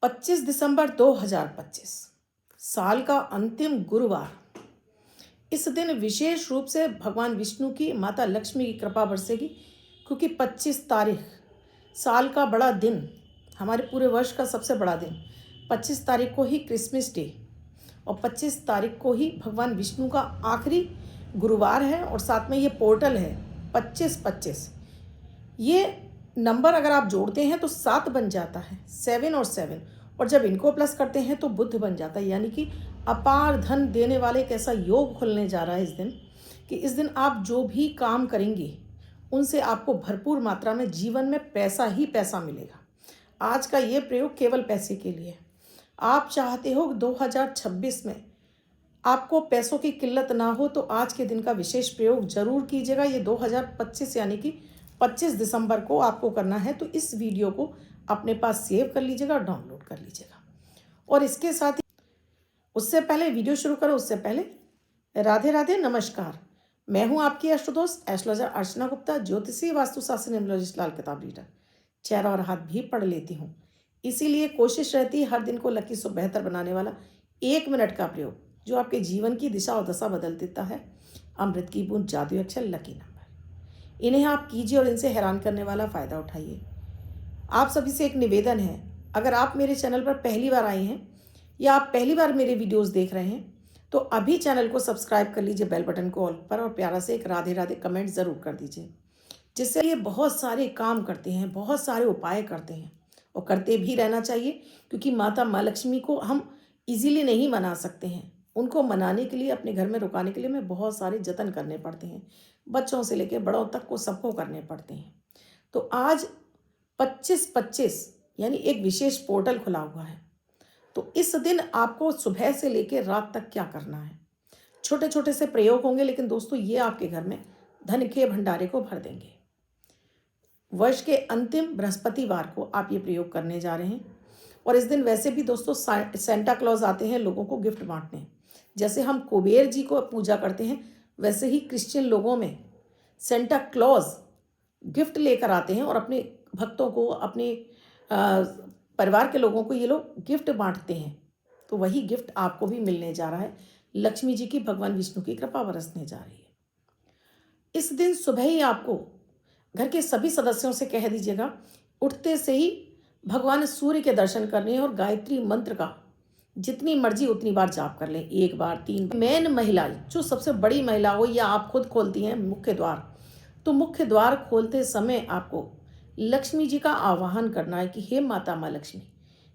25 दिसंबर 2025 साल का अंतिम गुरुवार। इस दिन विशेष रूप से भगवान विष्णु की माता लक्ष्मी की कृपा बरसेगी, क्योंकि 25 तारीख साल का बड़ा दिन, हमारे पूरे वर्ष का सबसे बड़ा दिन 25 तारीख को ही क्रिसमस डे और 25 तारीख को ही भगवान विष्णु का आखिरी गुरुवार है। और साथ में ये पोर्टल है 25-25। ये नंबर अगर आप जोड़ते हैं तो 7 बन जाता है, 7 और 7, और जब इनको प्लस करते हैं तो बुध बन जाता है। यानी कि अपार धन देने वाले एक ऐसा योग खुलने जा रहा है इस दिन, कि इस दिन आप जो भी काम करेंगे उनसे आपको भरपूर मात्रा में जीवन में पैसा ही पैसा मिलेगा। आज का ये प्रयोग केवल पैसे के लिए। आप चाहते हो 2026 में आपको पैसों की किल्लत ना हो, तो आज के दिन का विशेष प्रयोग जरूर कीजिएगा। ये 2025 यानी कि 25 दिसंबर को आपको करना है। तो इस वीडियो को अपने पास सेव कर लीजिएगा और डाउनलोड कर लीजिएगा। और इसके साथ ही उससे पहले वीडियो शुरू करो उससे पहले राधे राधे, नमस्कार। मैं हूं आपकी अष्टदोस्त एस्ट्रोलॉजर अर्चना गुप्ता, ज्योतिषी वास्तुशास्त्र न्यूमरोलॉजिस्ट, लाल किताब रीडर। चेहरा और हाथ भी पढ़ लेती हूँ, इसीलिए कोशिश रहती है हर दिन को लकी सो बेहतर बनाने वाला 1 मिनट का प्रयोग जो आपके जीवन की दिशा और दशा बदल देता है। अमृत की बूंद, जादू अक्षर, लकी नंबर, इन्हें आप कीजिए और इनसे हैरान करने वाला फ़ायदा उठाइए। आप सभी से एक निवेदन है, अगर आप मेरे चैनल पर पहली बार आए हैं या आप पहली बार मेरे वीडियोस देख रहे हैं तो अभी चैनल को सब्सक्राइब कर लीजिए, बेल बटन को ऑल पर, और प्यारा से एक राधे राधे कमेंट ज़रूर कर दीजिए। जिससे ये बहुत सारे काम करते हैं, बहुत सारे उपाय करते हैं और करते भी रहना चाहिए, क्योंकि माता माँ लक्ष्मी को हम इजीली नहीं मना सकते हैं। उनको मनाने के लिए, अपने घर में रुकाने के लिए हमें बहुत सारे जतन करने पड़ते हैं। बच्चों से लेकर बड़ों तक को सबको करने पड़ते हैं। तो आज 25-25 यानी एक विशेष पोर्टल खुला हुआ है। तो इस दिन आपको सुबह से लेकर रात तक क्या करना है। छोटे छोटे से प्रयोग होंगे, लेकिन दोस्तों ये आपके घर में धन के भंडारे को भर देंगे। वर्ष के अंतिम बृहस्पतिवार को आप ये प्रयोग करने जा रहे हैं। और इस दिन वैसे भी दोस्तों सेंटा क्लॉज आते हैं लोगों को गिफ्ट बांटने। जैसे हम कुबेर जी को पूजा करते हैं, वैसे ही क्रिश्चियन लोगों में सेंटा क्लॉज गिफ्ट लेकर आते हैं और अपने भक्तों को, अपने परिवार के लोगों को ये लोग गिफ्ट बांटते हैं। तो वही गिफ्ट आपको भी मिलने जा रहा है। लक्ष्मी जी की, भगवान विष्णु की कृपा बरसने जा रही है। इस दिन सुबह ही आपको घर के सभी सदस्यों से कह दीजिएगा, उठते से ही भगवान सूर्य के दर्शन करने हैं और गायत्री मंत्र का जितनी मर्जी उतनी बार जाप कर लें, 1 बार, 3 बार। मेन महिला, जो सबसे बड़ी महिला हो, या आप खुद खोलती हैं मुख्य द्वार, तो मुख्य द्वार खोलते समय आपको लक्ष्मी जी का आवाहन करना है कि हे माता माँ लक्ष्मी,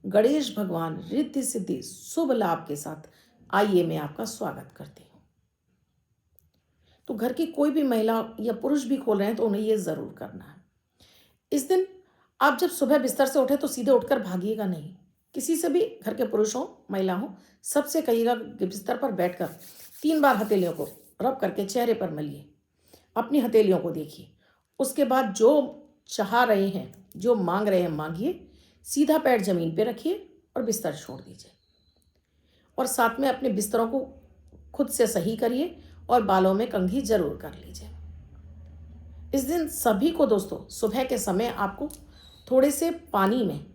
गणेश भगवान रिद्धि सिद्धि शुभ लाभ के साथ आइए, मैं आपका स्वागत करती हूँ। तो घर की कोई भी महिला या पुरुष भी खोल रहे हैं तो उन्हें ये ज़रूर करना है। इस दिन आप जब सुबह बिस्तर से उठे तो सीधे उठकर भागिएगा नहीं। किसी से भी, घर के पुरुष हो महिला हो, सबसे कहिएगा बिस्तर पर बैठकर 3 बार हथेलियों को रब करके चेहरे पर मलिए, अपनी हथेलियों को देखिए। उसके बाद जो चाह रहे हैं, जो मांग रहे हैं, मांगिए। सीधा पैर जमीन पे रखिए और बिस्तर छोड़ दीजिए। और साथ में अपने बिस्तरों को खुद से सही करिए और बालों में कंघी जरूर कर लीजिए। इस दिन सभी को दोस्तों सुबह के समय आपको थोड़े से पानी में,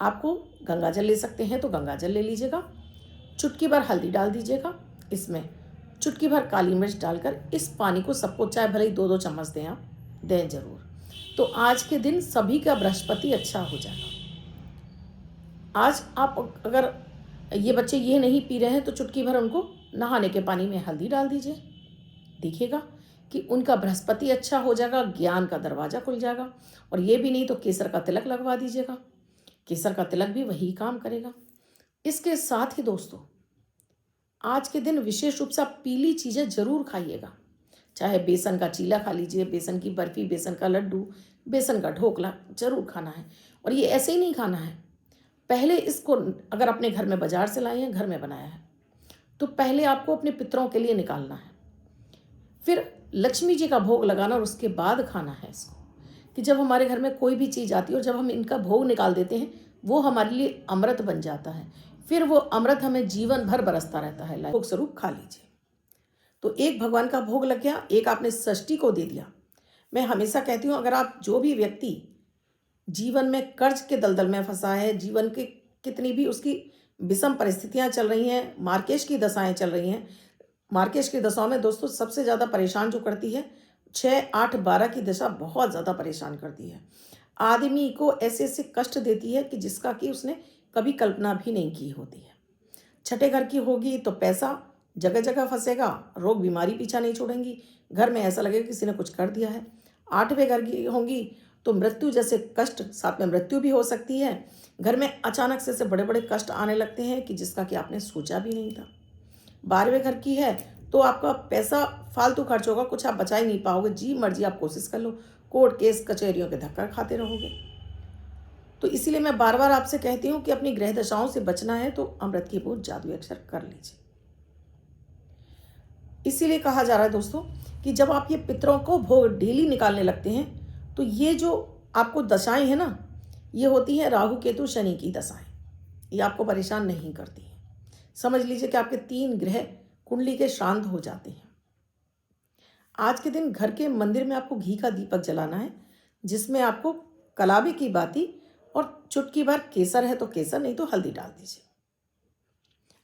आपको गंगा जल ले सकते हैं तो गंगा जल ले लीजिएगा, चुटकी भर हल्दी डाल दीजिएगा, इसमें चुटकी भर काली मिर्च डालकर इस पानी को सबको, चाहे भले ही 2-2 चम्मच दें, आप दें जरूर। तो आज के दिन सभी का बृहस्पति अच्छा हो जाएगा। आज आप अगर ये बच्चे ये नहीं पी रहे हैं तो चुटकी भर उनको नहाने के पानी में हल्दी डाल दीजिए। देखिएगा कि उनका बृहस्पति अच्छा हो जाएगा, ज्ञान का दरवाजा खुल जाएगा। और ये भी नहीं तो केसर का तिलक लगवा दीजिएगा, केसर का तिलक भी वही काम करेगा। इसके साथ ही दोस्तों आज के दिन विशेष रूप से आप पीली चीज़ें जरूर खाइएगा। चाहे बेसन का चीला खा लीजिए, बेसन की बर्फी, बेसन का लड्डू, बेसन का ढोकला जरूर खाना है। और ये ऐसे ही नहीं खाना है, पहले इसको, अगर अपने घर में बाजार से लाए हैं, घर में बनाया है, तो पहले आपको अपने पितरों के लिए निकालना है, फिर लक्ष्मी जी का भोग लगाना और उसके बाद खाना है इसको। कि जब हमारे घर में कोई भी चीज़ आती है और जब हम इनका भोग निकाल देते हैं, वो हमारे लिए अमृत बन जाता है। फिर वो अमृत हमें जीवन भर बरसता रहता है। भोग स्वरूप खा लीजिए। तो एक भगवान का भोग लग गया, एक आपने षष्ठी को दे दिया। मैं हमेशा कहती हूँ, अगर आप, जो भी व्यक्ति जीवन में कर्ज के दलदल में फंसा है, जीवन के कितनी भी उसकी विषम परिस्थितियां चल रही हैं, मार्केश की दशाएं चल रही हैं, मार्केश की दशाओं में दोस्तों सबसे ज़्यादा परेशान जो करती है 6, 8, 12 की दशा बहुत ज़्यादा परेशान करती है। आदमी को ऐसे ऐसे कष्ट देती है कि जिसका कि उसने कभी कल्पना भी नहीं की होती है। छठे घर की होगी तो पैसा जगह जगह फंसेगा, रोग बीमारी पीछा नहीं छोड़ेंगी, घर में ऐसा लगेगा किसी ने कुछ कर दिया है। आठवें घर की होंगी तो मृत्यु जैसे कष्ट, साथ में मृत्यु भी हो सकती है। घर में अचानक से बड़े बड़े कष्ट आने लगते हैं कि जिसका कि आपने सोचा भी नहीं था। 12वें घर की है तो आपका पैसा फालतू खर्च होगा, कुछ आप बचा ही नहीं पाओगे, जी मर्जी आप कोशिश कर लो, कोर्ट केस कचहरियों के धक्का खाते रहोगे। तो इसीलिए मैं बार बार आपसे कहती हूँ कि अपनी ग्रह दशाओं से बचना है तो अमृत की बूंद जादुई अक्षर कर लीजिए। इसीलिए कहा जा रहा है दोस्तों कि जब आप ये पितरों को भोग डेली निकालने लगते हैं तो ये जो आपको दशाएं हैं ना, ये होती हैं राहु केतु शनि की दशाएं। ये आपको परेशान नहीं करती हैं। समझ लीजिए कि आपके 3 ग्रह कुंडली के शांत हो जाते हैं। आज के दिन घर के मंदिर में आपको घी का दीपक जलाना है, जिसमें आपको कलाबी की बाती और चुटकी भर केसर है तो केसर, नहीं तो हल्दी डाल दीजिए।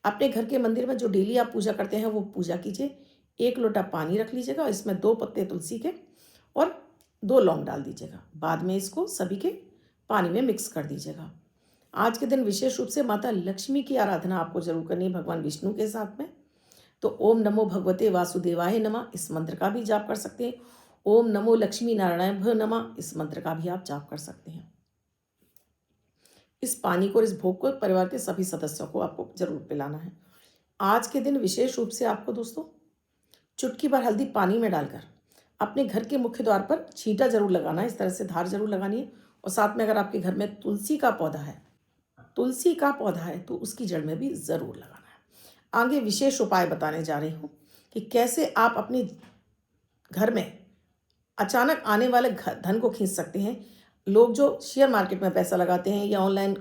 अपने घर के मंदिर में जो डेली आप पूजा करते हैं वो पूजा कीजिए। 1 लोटा पानी रख लीजिएगा, इसमें 2 पत्ते तुलसी के और 2 लौंग डाल दीजिएगा। बाद में इसको सभी के पानी में मिक्स कर दीजिएगा। आज के दिन विशेष रूप से माता लक्ष्मी की आराधना आपको जरूर करनी है, भगवान विष्णु के साथ में। तो ओम नमो भगवते वासुदेवाय नमः इस मंत्र का भी जाप कर सकते हैं। ओम नमो लक्ष्मी नारायण भ्यो नमः इस मंत्र का भी आप जाप कर सकते हैं। इस पानी को और इस भोग को परिवार के सभी सदस्यों को आपको जरूर पिलाना है। आज के दिन विशेष रूप से आपको दोस्तों चुटकी भर हल्दी पानी में डालकर अपने घर के मुख्य द्वार पर छींटा जरूर लगाना है, इस तरह से धार जरूर लगानी है। और साथ में अगर आपके घर में तुलसी का पौधा है तो उसकी जड़ में भी जरूर लगाना है। आगे विशेष उपाय बताने जा रही हूँ कि कैसे आप अपने घर में अचानक आने वाले धन को खींच सकते हैं। लोग जो शेयर मार्केट में पैसा लगाते हैं या ऑनलाइन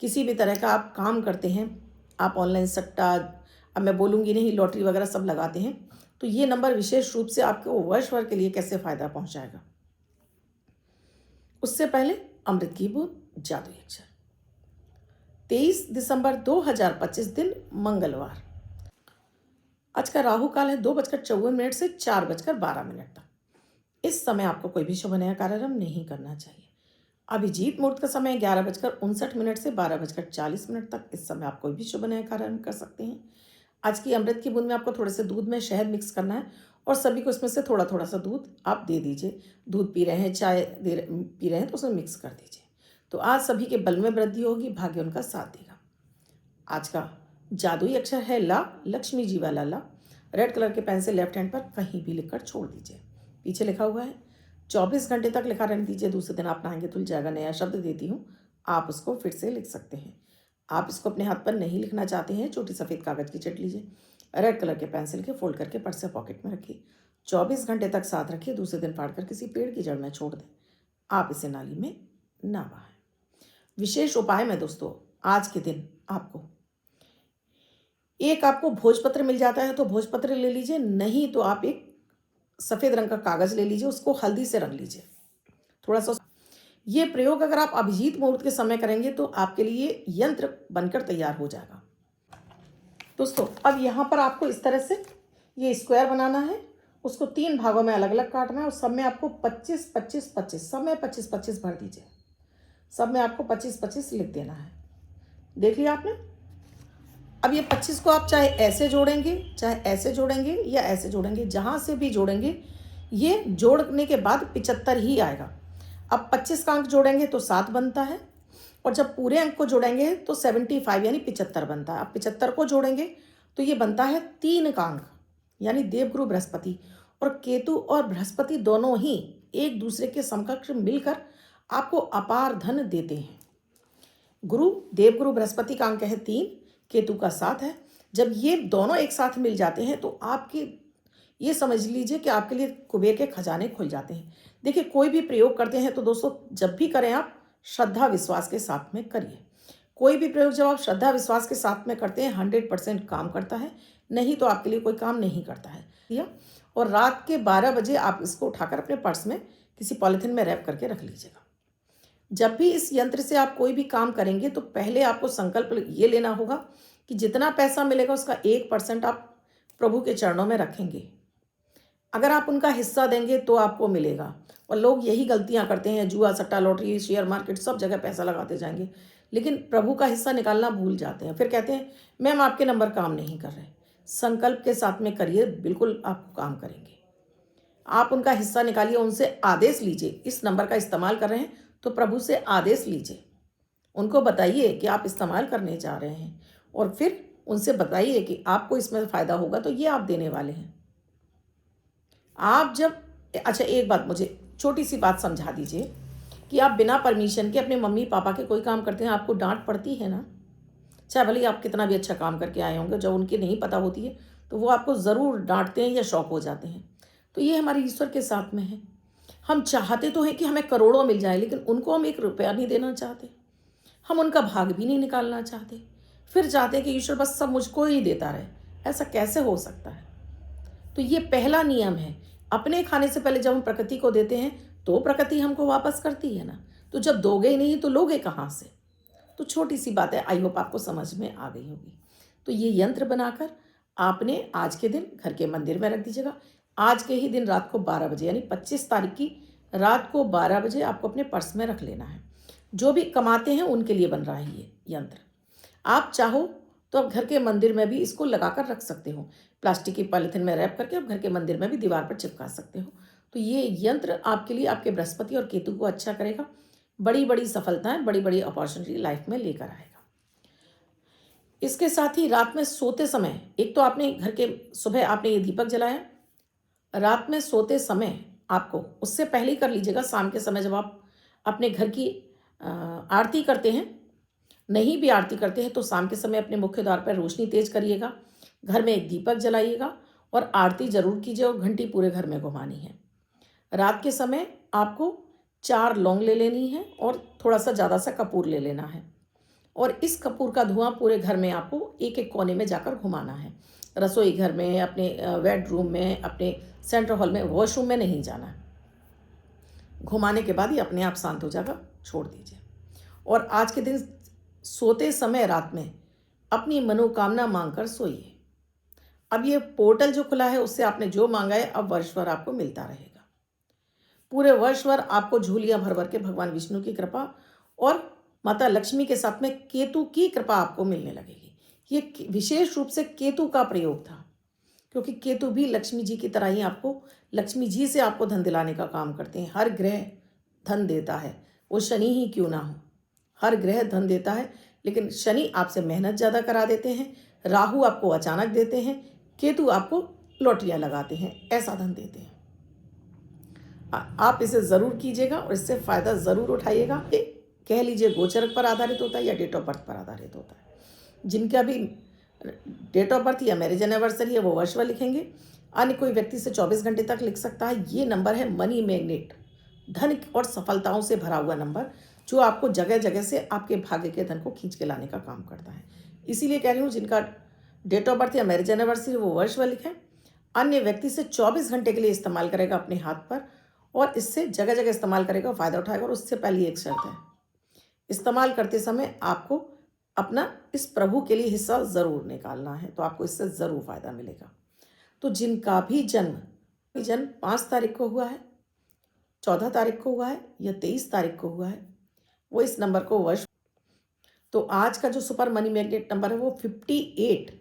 किसी भी तरह का आप काम करते हैं, आप ऑनलाइन सट्टा, अब मैं बोलूँगी नहीं, लॉटरी वगैरह सब लगाते हैं, तो ये नंबर विशेष रूप से आपको वर्ष भर के लिए कैसे फायदा पहुंचाएगा। उससे पहले अमृत की बूंद जादुई अक्षर। 23 दिसंबर 2025 दिन मंगलवार। आज का राहु काल है 2:54 से 4:12 तक। इस समय आपको कोई भी शुभ नया कार्यक्रम नहीं करना चाहिए। अभिजीत मुहूर्त का समय 11:59 से 12:40 तक। इस समय आप कोई भी शुभ नया कार्यक्रम कर सकते हैं। आज की अमृत की बूंद में आपको थोड़े से दूध में शहद मिक्स करना है और सभी को इसमें से थोड़ा थोड़ा सा दूध आप दे दीजिए। दूध पी रहे हैं, चाय पी रहे हैं तो उसमें मिक्स कर दीजिए। तो आज सभी के बल में वृद्धि होगी, भाग्य उनका साथ देगा। आज का जादुई अक्षर है ला, लक्ष्मी जी वाला ला। रेड कलर के पेन से लेफ्ट हैंड पर कहीं भी लिखकर छोड़ दीजिए। पीछे लिखा हुआ है 24 घंटे तक लिखा रहने दीजिए, दूसरे दिन आप नहाएंगे धुल जाएगा। नया शब्द देती हूँ, आप उसको फिर से लिख सकते हैं। आप इसको अपने हाथ पर नहीं लिखना चाहते हैं, छोटी सफ़ेद कागज़ की चिट लीजिए, रेड कलर के पेंसिल के फोल्ड करके पर्स या पॉकेट में रखिए। 24 घंटे तक साथ रखिए, दूसरे दिन फाड़ कर किसी पेड़ की जड़ में छोड़ दें। आप इसे नाली में ना बहाएं। विशेष उपाय में दोस्तों आज के दिन आपको भोजपत्र मिल जाता है तो भोजपत्र ले लीजिए, नहीं तो आप एक सफ़ेद रंग का कागज़ ले लीजिए, उसको हल्दी से रंग लीजिए थोड़ा सा। ये प्रयोग अगर आप अभिजीत मुहूर्त के समय करेंगे तो आपके लिए यंत्र बनकर तैयार हो जाएगा। दोस्तों अब यहाँ पर आपको इस तरह से ये स्क्वायर बनाना है, उसको 3 भागों में अलग अलग काटना है और सब में आपको 25 25 25 सब में 25 25 भर दीजिए। सब में आपको 25 25 लिख देना है। देख लिया आपने। अब ये 25 को आप चाहे ऐसे जोड़ेंगे, चाहे ऐसे जोड़ेंगे या ऐसे जोड़ेंगे, जहाँ से भी जोड़ेंगे ये जोड़ने के बाद 75 ही आएगा। अब 25 का अंक जोड़ेंगे तो 7 बनता है और जब पूरे अंक को जोड़ेंगे तो 75 यानी 75 बनता है। अब 75 को जोड़ेंगे तो ये बनता है 3 का अंक, यानी देवगुरु बृहस्पति और केतु और बृहस्पति दोनों ही एक दूसरे के समकक्ष मिलकर आपको अपार धन देते हैं। देवगुरु बृहस्पति का अंक है 3, केतु का 7 है। जब ये दोनों एक साथ मिल जाते हैं तो आपके ये समझ लीजिए कि आपके लिए कुबेर के खजाने खुल जाते हैं। देखिए कोई भी प्रयोग करते हैं तो दोस्तों जब भी करें आप श्रद्धा विश्वास के साथ में करिए। कोई भी प्रयोग जब आप श्रद्धा विश्वास के साथ में करते हैं 100% काम करता है, नहीं तो आपके लिए कोई काम नहीं करता है। और रात के 12 बजे आप इसको उठाकर अपने पर्स में किसी पॉलिथीन में रैप करके रख लीजिएगा। जब भी इस यंत्र से आप कोई भी काम करेंगे तो पहले आपको संकल्प ये लेना होगा कि जितना पैसा मिलेगा उसका 1% आप प्रभु के चरणों में रखेंगे। अगर आप उनका हिस्सा देंगे तो आपको मिलेगा। और लोग यही गलतियां करते हैं, जुआ, सट्टा, लॉटरी, शेयर मार्केट, सब जगह पैसा लगाते जाएंगे, लेकिन प्रभु का हिस्सा निकालना भूल जाते हैं। फिर कहते हैं मैम आपके नंबर काम नहीं कर रहे। संकल्प के साथ में करिए, बिल्कुल आपको काम करेंगे। आप उनका हिस्सा निकालिए, उनसे आदेश लीजिए। इस नंबर का इस्तेमाल कर रहे हैं तो प्रभु से आदेश लीजिए, उनको बताइए कि आप इस्तेमाल करने जा रहे हैं, और फिर उनसे बताइए कि आपको इसमें फ़ायदा होगा तो ये आप देने वाले हैं। आप जब अच्छा, एक बात मुझे छोटी सी बात समझा दीजिए कि आप बिना परमिशन के अपने मम्मी पापा के कोई काम करते हैं, आपको डांट पड़ती है ना? चाहे भले ही आप कितना भी अच्छा काम करके आए होंगे, जब उनकी नहीं पता होती है तो वो आपको ज़रूर डांटते हैं या शौक हो जाते हैं। तो ये हमारे ईश्वर के साथ में है। हम चाहते तो हैं कि हमें करोड़ों मिल जाए, लेकिन उनको हम 1 रुपया नहीं देना चाहते, हम उनका भाग भी नहीं निकालना चाहते। फिर चाहते हैं कि ईश्वर बस सब मुझको ही देता रहे। ऐसा कैसे हो सकता है? तो ये पहला नियम है। अपने खाने से पहले जब हम प्रकृति को देते हैं तो प्रकृति हमको वापस करती है ना। तो जब दोगे ही नहीं तो लोगे कहाँ से? तो छोटी सी बात है, आई होप आपको समझ में आ गई होगी। तो ये यंत्र बनाकर आपने आज के दिन घर के मंदिर में रख दीजिएगा। आज के ही दिन रात को 12 बजे, यानी 25 तारीख की रात को 12 बजे आपको अपने पर्स में रख लेना है। जो भी कमाते हैं उनके लिए बन रहा है ये यंत्र। आप चाहो तो आप घर के मंदिर में भी इसको लगाकर रख सकते हो। प्लास्टिक की पॉलीथिन में रैप करके आप घर के मंदिर में भी दीवार पर चिपका सकते हो। तो ये यंत्र आपके लिए आपके बृहस्पति और केतु को अच्छा करेगा। बड़ी बड़ी सफलताएं, बड़ी बड़ी अपॉर्चुनिटी लाइफ में लेकर आएगा। इसके साथ ही रात में सोते समय, एक तो आपने घर के सुबह आपने ये दीपक जलाया, रात में सोते समय आपको उससे पहले ही कर लीजिएगा। शाम के समय जब आप अपने घर की आरती करते हैं, नहीं भी आरती करते हैं तो शाम के समय अपने मुख्य द्वार पर रोशनी तेज करिएगा, घर में एक दीपक जलाइएगा और आरती जरूर कीजिए, और घंटी पूरे घर में घुमानी है। रात के समय आपको 4 लौंग ले लेनी है और थोड़ा सा ज़्यादा सा कपूर ले लेना है, और इस कपूर का धुआं पूरे घर में आपको एक एक कोने में जाकर घुमाना है। रसोई घर में, अपने बेडरूम में, अपने सेंट्रल हॉल में, वॉशरूम में नहीं जाना है। घुमाने के बाद ही अपने आप शांत हो जाएगा, छोड़ दीजिए। और आज के दिन सोते समय रात में अपनी मनोकामना मांगकर सोइए। अब ये पोर्टल जो खुला है उससे आपने जो मांगा है अब वर्ष भर आपको मिलता रहेगा। पूरे वर्ष भर आपको झूलियां भर भर के भगवान विष्णु की कृपा और माता लक्ष्मी के साथ में केतु की कृपा आपको मिलने लगेगी। ये विशेष रूप से केतु का प्रयोग था, क्योंकि केतु भी लक्ष्मी जी की तरह ही आपको, लक्ष्मी जी से आपको धन दिलाने का काम करते हैं। हर ग्रह धन देता है, वो शनि ही क्यों ना हो, हर ग्रह धन देता है। लेकिन शनि आपसे मेहनत ज़्यादा करा देते हैं, राहु आपको अचानक देते हैं, केतु आपको लॉटरियां लगाते हैं, ऐसा धन देते हैं। आप इसे ज़रूर कीजिएगा और इससे फ़ायदा ज़रूर उठाइएगा। ये कह लीजिए गोचर पर आधारित होता है या डेट ऑफ बर्थ पर आधारित होता है। जिनका भी डेट ऑफ बर्थ या मैरिज एनिवर्सरी है वो वर्ष भर लिखेंगे। अन्य कोई व्यक्ति से 24 घंटे तक लिख सकता है। ये नंबर है मनी मैग्नेट, धन और सफलताओं से भरा हुआ नंबर, जो आपको जगह जगह से आपके भाग्य के धन को खींच के लाने का काम करता है। इसीलिए कह रही हूँ, जिनका डेट ऑफ बर्थ या मैरिज एनिवर्सरी वो वर्ष भर लिखें। अन्य व्यक्ति से 24 घंटे के लिए इस्तेमाल करेगा अपने हाथ पर, और इससे जगह जगह इस्तेमाल करेगा, फ़ायदा उठाएगा। और उससे पहले एक शर्त है, इस्तेमाल करते समय आपको अपना इस प्रभु के लिए हिस्सा ज़रूर निकालना है, तो आपको इससे ज़रूर फ़ायदा मिलेगा। तो जिनका भी जन्म 5 तारीख को हुआ है, 14 तारीख को हुआ है या 23 तारीख को हुआ है, वो इस नंबर को वर्ष, तो आज का जो सुपर मनी मैग्नेट नंबर है वो 58,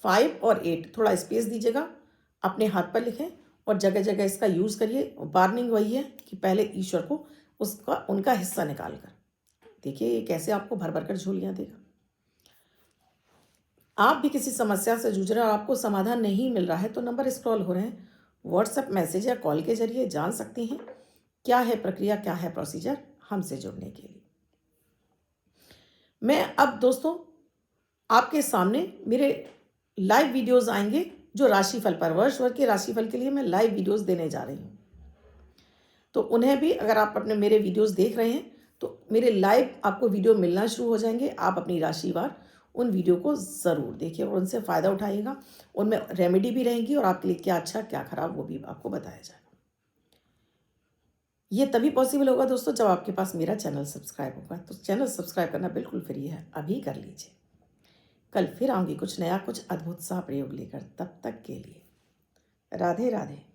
5 और 8, थोड़ा स्पेस दीजिएगा, अपने हाथ पर लिखें और जगह जगह इसका यूज़ करिए। वार्निंग वही है कि पहले ईश्वर को उनका हिस्सा निकाल कर देखिए ये कैसे आपको भर भर कर झोलियाँ देगा। आप भी किसी समस्या से जूझ रहे हैं और आपको समाधान नहीं मिल रहा है तो नंबर स्क्रॉल हो रहे हैं, व्हाट्सएप मैसेज या कॉल के जरिए जान सकती हैं क्या है प्रक्रिया, क्या है प्रोसीजर हमसे जुड़ने के लिए। मैं अब दोस्तों आपके सामने मेरे लाइव वीडियोस आएंगे जो राशिफल पर, वर्ष भर के राशिफल के लिए मैं लाइव वीडियोस देने जा रही हूँ। तो उन्हें भी, अगर आप अपने मेरे वीडियोस देख रहे हैं तो मेरे लाइव आपको वीडियो मिलना शुरू हो जाएंगे। आप अपनी राशिवार उन वीडियो को ज़रूर देखिए और उनसे फ़ायदा उठाइएगा। उनमें रेमेडी भी रहेंगी और आपके लिए क्या अच्छा क्या खराब वो भी आपको बताया जाएगा। ये तभी पॉसिबल होगा दोस्तों जब आपके पास मेरा चैनल सब्सक्राइब होगा। तो चैनल सब्सक्राइब करना बिल्कुल फ्री है, अभी कर लीजिए। कल फिर आऊँगी कुछ नया, कुछ अद्भुत सा प्रयोग लेकर। तब तक के लिए राधे राधे।